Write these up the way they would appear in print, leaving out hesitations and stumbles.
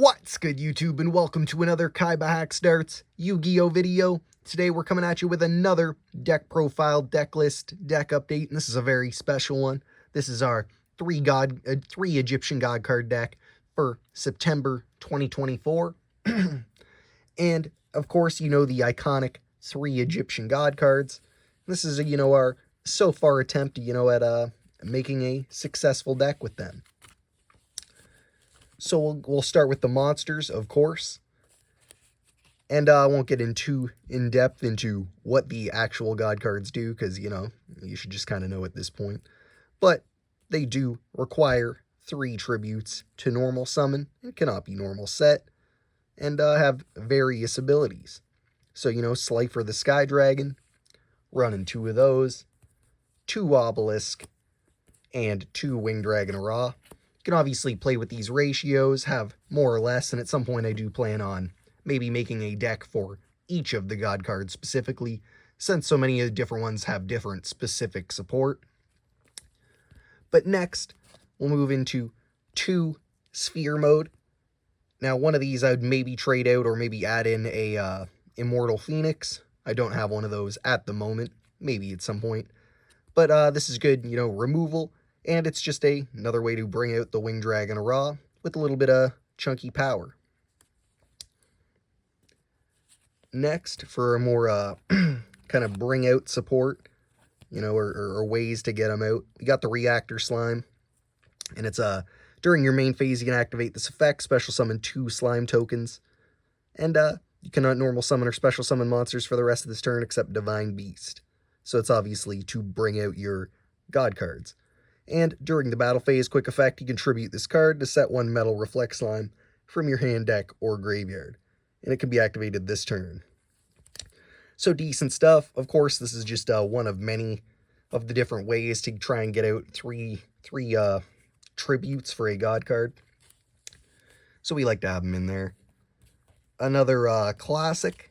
What's good, YouTube, and welcome to another KaibaHacksDartz Yu-Gi-Oh video. Today we're coming at you with another deck profile, deck list, deck update, and this is a very special one. This is our three Egyptian God card deck for September 2024. And, of course, you know the iconic 3 Egyptian God cards. This is, our so far attempt, at making a successful deck with them. So we'll start with the monsters, of course. And I won't get too in-depth into what the actual God cards do, because, you should just kind of know at this point. But they do require 3 tributes to normal summon. It cannot be normal set. And have various abilities. So, Slifer the Sky Dragon, running 2 of those, 2 Obelisk, and 2 Winged Dragon Ra. You can obviously play with these ratios, have more or less, and at some point I do plan on maybe making a deck for each of the God cards specifically, since so many of the different ones have different specific support. But next, we'll move into 2 Sphere mode. Now, one of these I would maybe trade out or maybe add in a Immortal Phoenix. I don't have one of those at the moment, maybe at some point. But this is good, removal. And it's just another way to bring out the Winged Dragon Ra with a little bit of chunky power. Next, for a more kind of bring out support, or ways to get them out, we got the Reactor Slime. And it's during your main phase, you can activate this effect, special summon 2 slime tokens. And you cannot normal summon or special summon monsters for the rest of this turn except Divine Beast. So it's obviously to bring out your God cards. And during the battle phase, quick effect, you contribute this card to set 1 Metal Reflect Slime from your hand, deck, or graveyard. And it can be activated this turn. So decent stuff. Of course, this is just one of many of the different ways to try and get out three tributes for a God card. So we like to have them in there. Another classic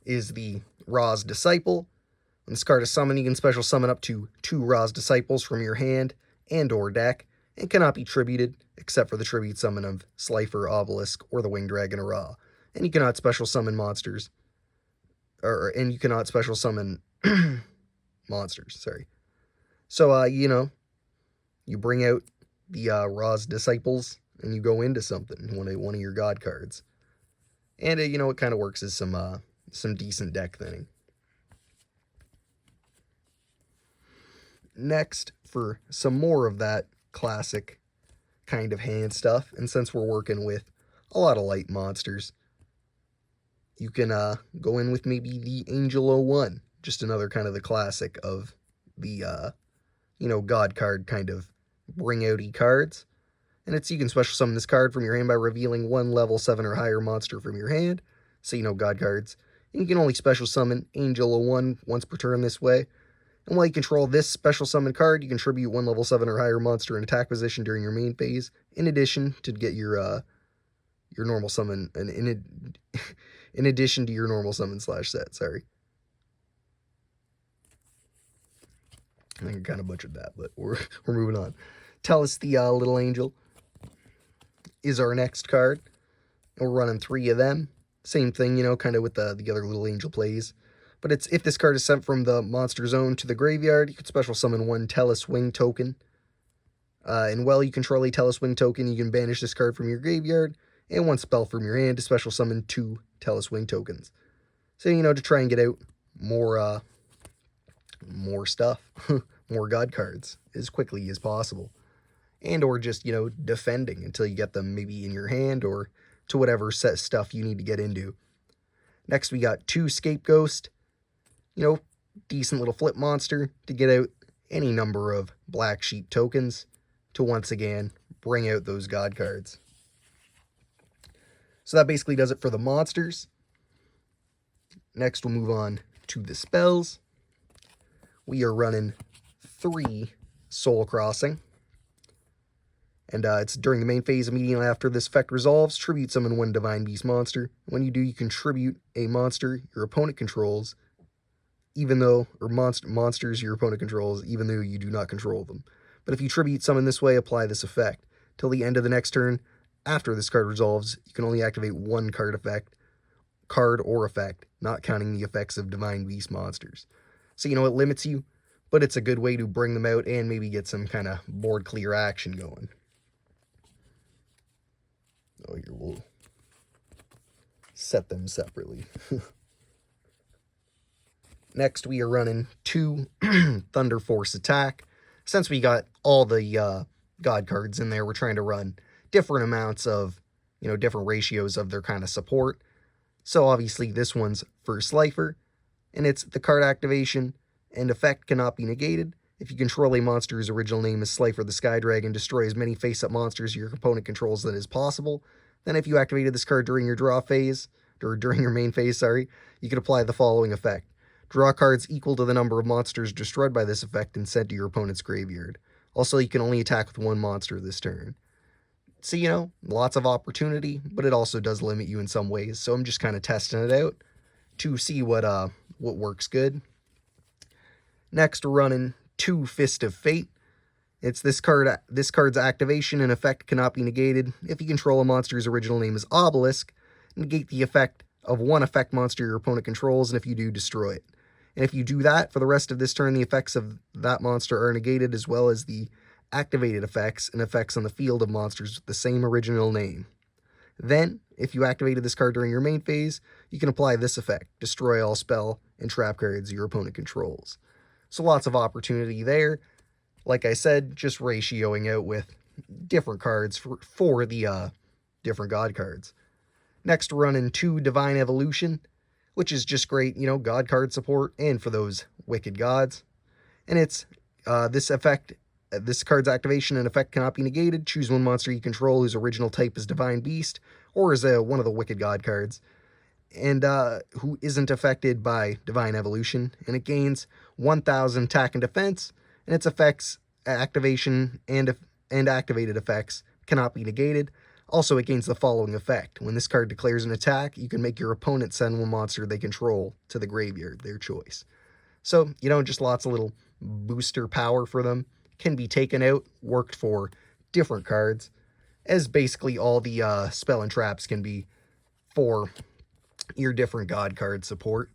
is the Ra's Disciple. When this card is summoned, you can special summon up to 2 Ra's Disciples from your hand and or deck, and cannot be tributed except for the tribute summon of Slifer, Obelisk, or the Winged Dragon Ra. And you cannot special summon monsters. And you cannot special summon monsters, sorry. So, you bring out the Ra's Disciples, and you go into something, one of your God cards. And, it kind of works as some decent deck thinning. Next, for some more of that classic kind of hand stuff, and since we're working with a lot of light monsters, you can go in with maybe the Angel 01, just another kind of the classic of the, God card kind of bring-outy cards. And you can special summon this card from your hand by revealing 1 level 7 or higher monster from your hand, so God cards. And you can only special summon Angel 01 once per turn this way. And while you control this special summon card, you contribute 1 level 7 or higher monster in attack position during your main phase, in addition to get your normal summon, and in addition to your normal summon / set, sorry. I think I kind of butchered that, but we're moving on. Tellus the Little Angel is our next card. And we're running 3 of them. Same thing, kind of with the other Little Angel plays. But if this card is sent from the monster zone to the graveyard, you can special summon 1 Tellus Wing token. And while you control a Tellus Wing token, you can banish this card from your graveyard, and 1 spell from your hand to special summon 2 Tellus Wing tokens. So, to try and get out more stuff, more God cards, as quickly as possible. And or just, defending until you get them maybe in your hand, or to whatever set stuff you need to get into. Next, we got 2 Scapegoat. Decent little flip monster to get out any number of Black Sheep tokens to once again bring out those God cards. So that basically does it for the monsters. Next, we'll move on to the spells. We are running 3 Soul Crossing. And it's during the main phase, immediately after this effect resolves, tribute summon 1 Divine Beast monster. When you do, you contribute a monster your opponent controls, monsters your opponent controls, even though you do not control them. But if you tribute summon this way, apply this effect. Till the end of the next turn, after this card resolves, you can only activate one card or effect, not counting the effects of Divine Beast monsters. So, it limits you, but it's a good way to bring them out and maybe get some kind of board clear action going. Oh, here, we'll set them separately. Next, we are running 2 Thunder Force Attack. Since we got all the God cards in there, we're trying to run different amounts of, different ratios of their kind of support. So obviously this one's First Lifer, and it's the card activation and effect cannot be negated. If you control a monster whose original name is Slifer the Sky Dragon, destroy as many face-up monsters your opponent controls that is possible. Then if you activated this card during your draw phase, or during your main phase, you can apply the following effect. Draw cards equal to the number of monsters destroyed by this effect and sent to your opponent's graveyard. Also, you can only attack with one monster this turn. So, lots of opportunity, but it also does limit you in some ways. So I'm just kind of testing it out to see what works good. Next, we're running 2 Fist of Fate. It's this card's activation and effect cannot be negated. If you control a monster whose original name is Obelisk, negate the effect of one effect monster your opponent controls, and if you do, destroy it. And if you do that, for the rest of this turn, the effects of that monster are negated, as well as the activated effects and effects on the field of monsters with the same original name. Then, if you activated this card during your main phase, you can apply this effect, destroy all spell and trap cards your opponent controls. So lots of opportunity there. Like I said, just ratioing out with different cards for the different God cards. Next, we're running 2 Divine Evolution, which is just great, God card support, and for those wicked gods. And it's this card's activation and effect cannot be negated. Choose one monster you control whose original type is Divine Beast, or is one of the wicked god cards, and who isn't affected by Divine Evolution. And it gains 1,000 attack and defense, and its effects, activation, and activated effects cannot be negated. Also, it gains the following effect. When this card declares an attack, you can make your opponent send one monster they control to the graveyard, their choice. So, just lots of little booster power for them. Can be taken out, worked for different cards, as basically all the spell and traps can be for your different God card support.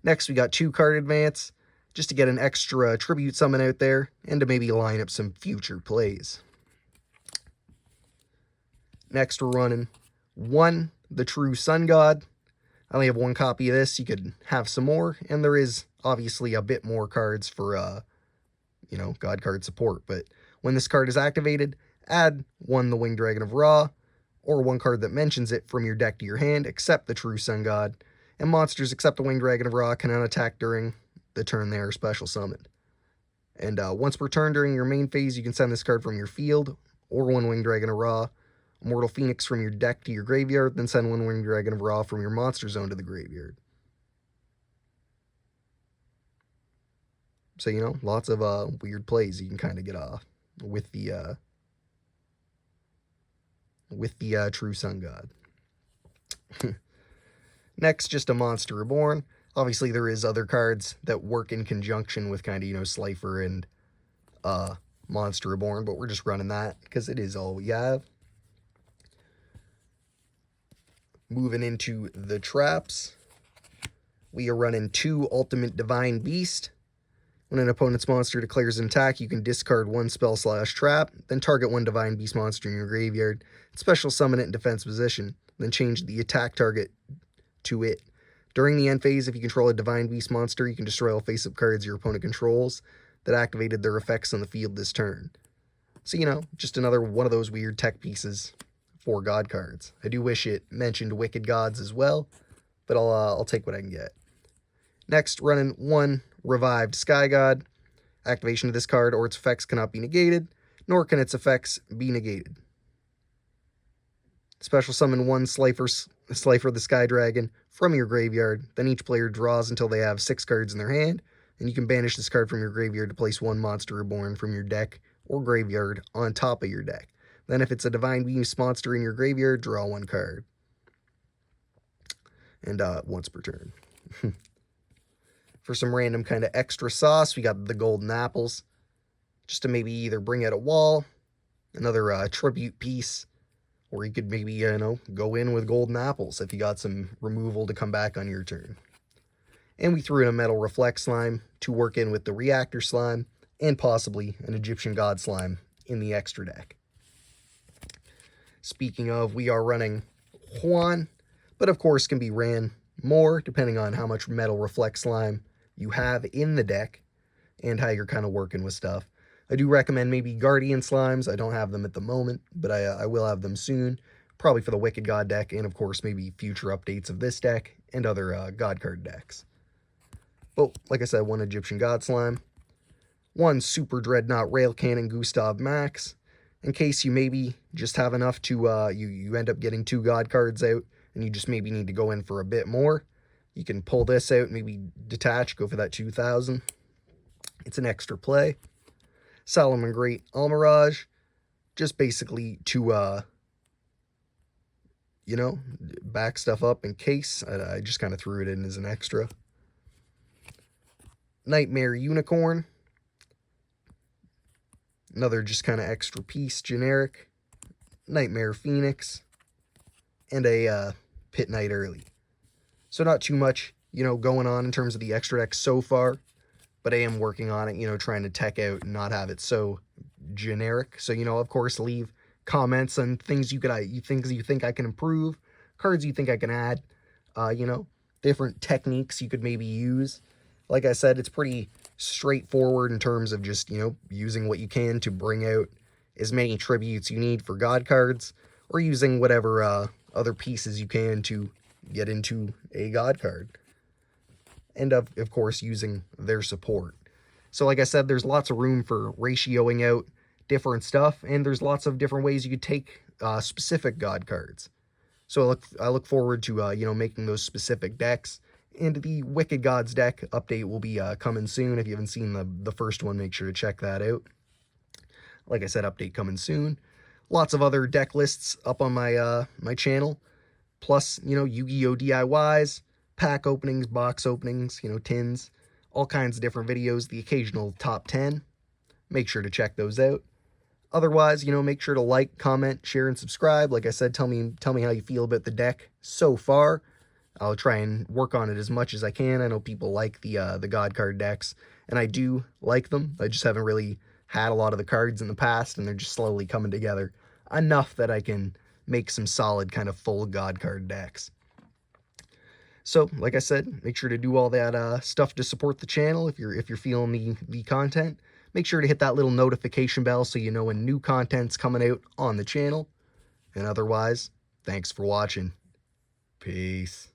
Next, we got 2 card advance, just to get an extra tribute summon out there, and to maybe line up some future plays. Next, we're running 1 The True Sun God. I only have 1 copy of this. You could have some more, and there is obviously a bit more cards for, God card support. But when this card is activated, add 1 The Winged Dragon of Ra, or 1 card that mentions it from your deck to your hand, except the True Sun God. And monsters except the Winged Dragon of Ra cannot attack during the turn they are special summoned. And once per turn during your main phase, you can send this card from your field, or 1 Winged Dragon of Ra, Immortal Phoenix from your deck to your graveyard, then send 1 Winged Dragon of Ra from your monster zone to the graveyard. So, lots of weird plays you can kind of get off with the True Sun God. Next, just a Monster Reborn. Obviously, there is other cards that work in conjunction with kind of, Slifer and Monster Reborn, but we're just running that because it is all we have. Moving into the traps, we are running 2 Ultimate Divine Beast. When an opponent's monster declares an attack, you can discard 1 spell/trap, then target 1 Divine Beast monster in your graveyard, special summon it in defense position, then change the attack target to it. During the end phase, if you control a Divine Beast monster, you can destroy all face-up cards your opponent controls that activated their effects on the field this turn. So, just another one of those weird tech pieces for God cards. I do wish it mentioned Wicked Gods as well, but I'll take what I can get. Next, running 1 Revived Sky God. Activation of this card or its effects cannot be negated, nor can its effects be negated. Special summon 1 Slifer the Sky Dragon from your graveyard. Then each player draws until they have 6 cards in their hand, and you can banish this card from your graveyard to place 1 Monster Reborn from your deck or graveyard on top of your deck. Then if it's a Divine Beast monster in your graveyard, draw 1 card. And once per turn. For some random kind of extra sauce, we got the Golden Apples. Just to maybe either bring out a wall, another tribute piece, Or you could maybe, go in with golden apples if you got some removal to come back on your turn. And we threw in a Metal Reflect slime to work in with the Reactor slime, and possibly an Egyptian God slime in the extra deck. Speaking of, we are running Juan, but of course can be ran more depending on how much Metal Reflect slime you have in the deck and how you're kind of working with stuff. I do recommend maybe Guardian slimes. I don't have them at the moment, but I will have them soon, probably for the Wicked God deck, and of course maybe future updates of this deck and other God card decks. But like I said, one Egyptian God slime, one Super Dreadnought Rail Cannon Gustav Max, in case you maybe just have enough to, you end up getting 2 God cards out, and you just maybe need to go in for a bit more. You can pull this out, maybe detach, go for that 2,000. It's an extra play. Solomon Great Almirage, just basically to, back stuff up in case. I just kind of threw it in as an extra. Nightmare Unicorn, another just kind of extra piece, generic. Nightmare Phoenix, and a Pit Knight early. So not too much, going on in terms of the extra deck so far, but I am working on it, trying to tech out and not have it so generic. So, of course, leave comments on things you think I can improve, cards you think I can add, different techniques you could maybe use. Like I said, it's pretty straightforward in terms of just, using what you can to bring out as many tributes you need for God cards, or using whatever other pieces you can to get into a God card. And of course, using their support. So like I said, there's lots of room for ratioing out different stuff, and there's lots of different ways you could take specific God cards. So I look forward to, making those specific decks. And the Wicked Gods deck update will be coming soon. If you haven't seen the first one, make sure to check that out. Like I said, update coming soon. Lots of other deck lists up on my my channel. Plus, Yu-Gi-Oh! DIYs, pack openings, box openings, tins, all kinds of different videos, the occasional top 10. Make sure to check those out. Otherwise, make sure to like, comment, share, and subscribe. Like I said, tell me how you feel about the deck so far. I'll try and work on it as much as I can. I know people like the God card decks, and I do like them. I just haven't really had a lot of the cards in the past, and they're just slowly coming together enough that I can make some solid kind of full God card decks. So, like I said, make sure to do all that stuff to support the channel if you're feeling the content. Make sure to hit that little notification bell so you know when new content's coming out on the channel. And otherwise, thanks for watching. Peace.